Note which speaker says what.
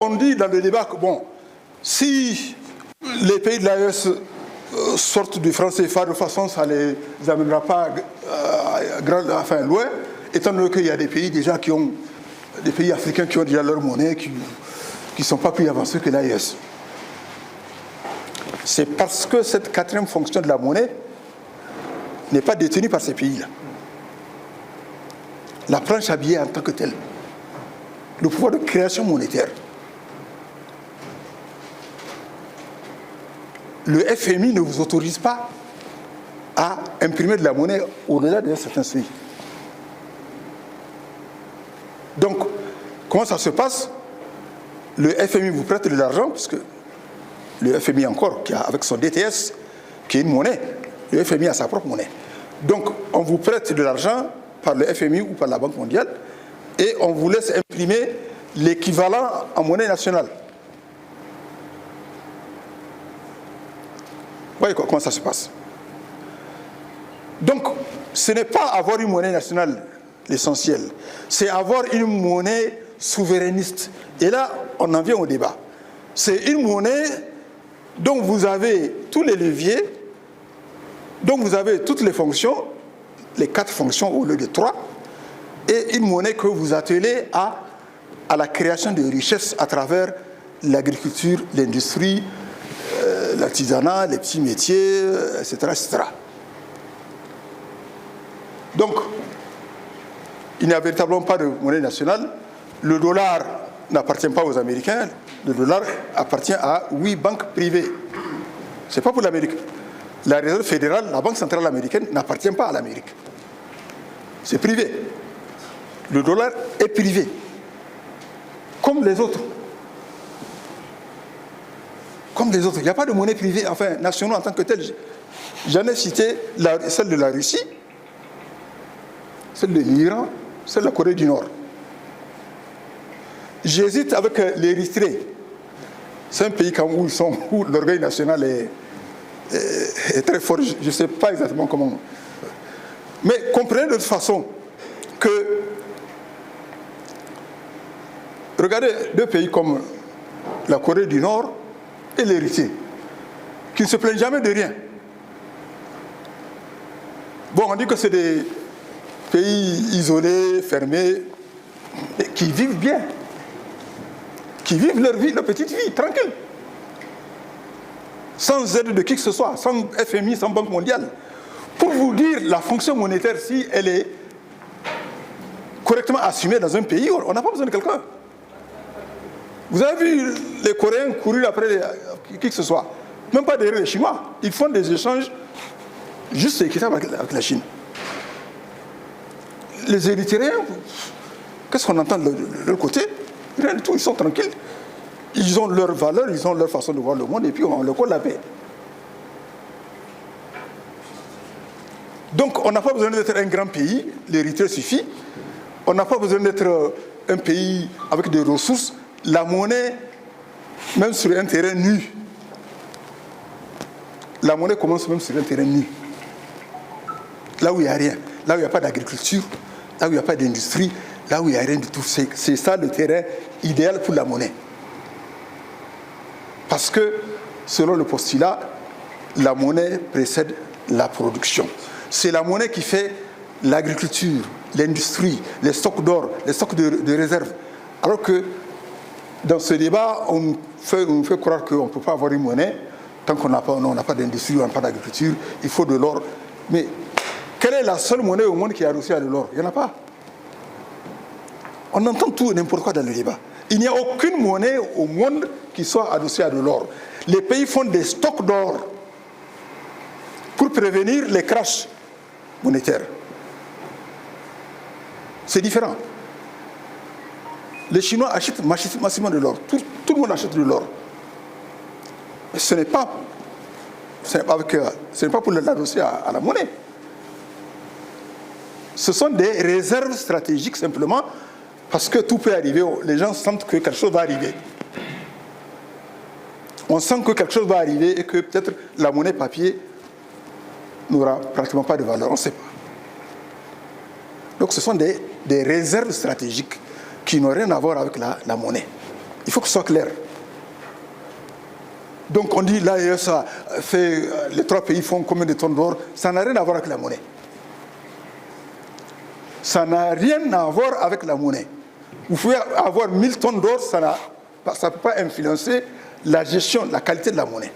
Speaker 1: On dit dans le débat que, bon, si les pays de l'AES sortent du franc CFA, de façon, ça ne les amènera pas loin, étant donné qu'il y a des pays déjà qui ont, des pays africains qui ont déjà leur monnaie, qui ne sont pas plus avancés que l'AES. C'est parce que cette quatrième fonction de la monnaie n'est pas détenue par ces pays-là. La planche à billets en tant que telle, le pouvoir de création monétaire. Le FMI ne vous autorise pas à imprimer de la monnaie au-delà d'un certain seuil. Donc, comment ça se passe? Le FMI vous prête de l'argent, puisque le FMI encore, qui a, avec son DTS, qui est une monnaie, le FMI a sa propre monnaie. Donc, on vous prête de l'argent par le FMI ou par la Banque mondiale, et on vous laisse imprimer l'équivalent en monnaie nationale. Vous voyez comment ça se passe? Donc, ce n'est pas avoir une monnaie nationale l'essentiel, c'est avoir une monnaie souverainiste. Et là, on en vient au débat. C'est une monnaie dont vous avez tous les leviers, dont vous avez toutes les fonctions, les 4 fonctions au lieu de 3, et une monnaie que vous attelez à la création de richesses à travers l'agriculture, l'industrie, l'artisanat, les petits métiers, etc., etc. Donc, il n'y a véritablement pas de monnaie nationale. Le dollar n'appartient pas aux Américains. Le dollar appartient à 8 banques privées. Ce n'est pas pour l'Amérique. La Réserve fédérale, la Banque centrale américaine, n'appartient pas à l'Amérique. C'est privé. Le dollar est privé. Comme les autres. Comme les autres. Il n'y a pas de monnaie privée, enfin, nationale en tant que telle. J'en ai cité celle de la Russie, celle de l'Iran, celle de la Corée du Nord. J'hésite avec l'Érythrée. C'est un pays où l'orgueil national est très fort. Je ne sais pas exactement comment. Mais comprenez de toute façon que, regardez 2 pays comme la Corée du Nord et l'Érythrée, qui ne se plaignent jamais de rien. Bon, on dit que c'est des pays isolés, fermés, et qui vivent bien, qui vivent leur vie, leur petite vie, tranquille, sans aide de qui que ce soit, sans FMI, sans Banque mondiale. Pour vous dire la fonction monétaire, si elle est correctement assumée dans un pays, on n'a pas besoin de quelqu'un. Vous avez vu les Coréens courir après qui que ce soit, même pas derrière les Chinois. Ils font des échanges juste équitables avec la Chine. Les Érythréens, qu'est-ce qu'on entend de leur côté? Rien du tout, ils sont tranquilles. Ils ont leurs valeurs, ils ont leur façon de voir le monde, et puis on leur colle la paix. Donc on n'a pas besoin d'être un grand pays, l'Érythrée suffit. On n'a pas besoin d'être un pays avec des ressources. La monnaie, même sur un terrain nu, la monnaie commence même sur un terrain nu. Là où il n'y a rien, là où il n'y a pas d'agriculture, là où il n'y a pas d'industrie, là où il n'y a rien du tout. C'est ça le terrain idéal pour la monnaie. Parce que, selon le postulat, la monnaie précède la production. C'est la monnaie qui fait l'agriculture, l'industrie, les stocks d'or, les stocks de réserve. Alors que, dans ce débat, on nous fait croire qu'on ne peut pas avoir une monnaie tant qu'on n'a pas d'industrie, on n'a pas d'agriculture, il faut de l'or. Mais quelle est la seule monnaie au monde qui est adossée à de l'or? Il n'y en a pas. On entend tout et n'importe quoi dans le débat. Il n'y a aucune monnaie au monde qui soit adossée à de l'or. Les pays font des stocks d'or pour prévenir les crashs monétaires. C'est différent. Les Chinois achètent massivement de l'or. Tout le monde achète de l'or. Mais ce n'est pas pour l'adosser à la monnaie. Ce sont des réserves stratégiques simplement parce que tout peut arriver. Les gens sentent que quelque chose va arriver. On sent que quelque chose va arriver et que peut-être la monnaie papier n'aura pratiquement pas de valeur. On ne sait pas. Donc ce sont des réserves stratégiques qui n'ont rien à voir avec la monnaie. Il faut que ce soit clair. Donc on dit l'AES fait, les 3 pays font combien de tonnes d'or? Ça n'a rien à voir avec la monnaie. Ça n'a rien à voir avec la monnaie. Vous pouvez avoir 1000 tonnes d'or, ça ne peut pas influencer la gestion, la qualité de la monnaie.